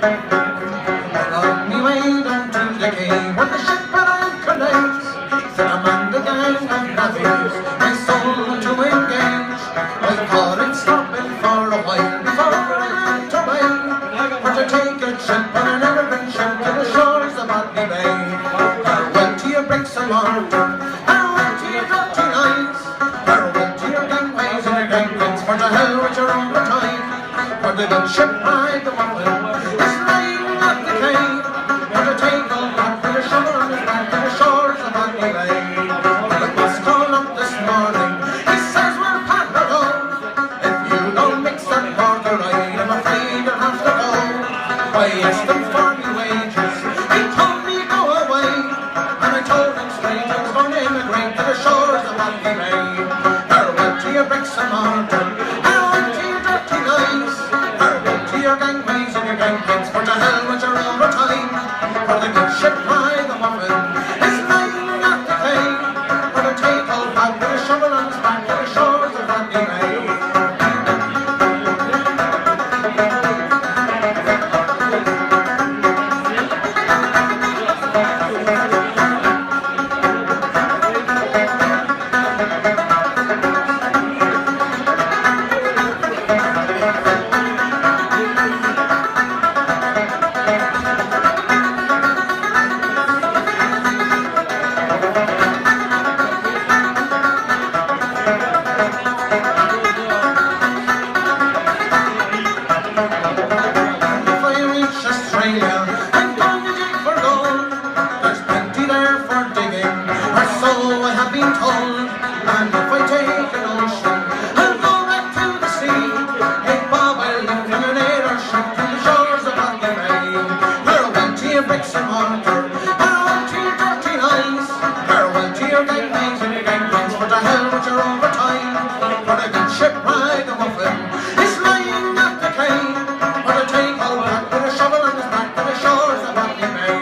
On me way down to the quay, when the ship had anchored late, said a man the gang of navvies, my soul to engage. I thought I'd stop it for a while before I went away, for to take a trip on an elegant ship to the shores of Botany Bay. Farewell to your bricks and mortar, farewell to your dirty lines, farewell to your gangways and your gangplanks, for to hell with your overtime. For the good ship ride the muffin is lying at the quay, for to take all back with a shovel on his back to the shores of Botany Bay. Well, the boss called up this morning, he says we're packed to go. If you don't mix that porter right, I'm afraid you'll have to go. I asked him for me wages, he told me go away, and I told him straight I was going to immigrate to the shores of Botany Bay. Farewell to your bricks and mortar, farewell to your dirty lies, farewell to your gangways and your gangplanks, for to hell with your overtime. For the good ship ride the muffin is lying at the quay, for to take all back with a shovel on his back to the shores of Botany Bay. I'm going to dig for gold. There's plenty there for digging, or so I have been told. And if I take an ocean, I'll go back to the sea. Hey Bob, I'll live in an airship to the shores of Botany Bay. Farewell to your bricks and mortar, farewell to your dirty lies, farewell to your gangways and your gangplanks, for to hell with your overtime. For the good ship ride the muffin is lying at the quay, for to take all back with a shovel on his back to the shores of Botany Bay.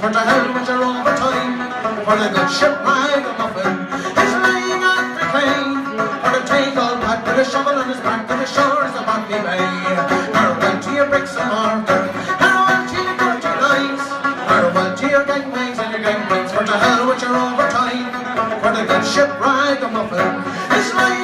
For to hell with your overtime. For the good ship ride the muffin is lying at the quay, for to take all back with a shovel on his back to the shores of Botany Bay. Farewell to your bricks and mortar, farewell to your dirty lies, farewell to your gangways and your gangplanks, for to hell with your overtime. For the good ship ride the muffin is lying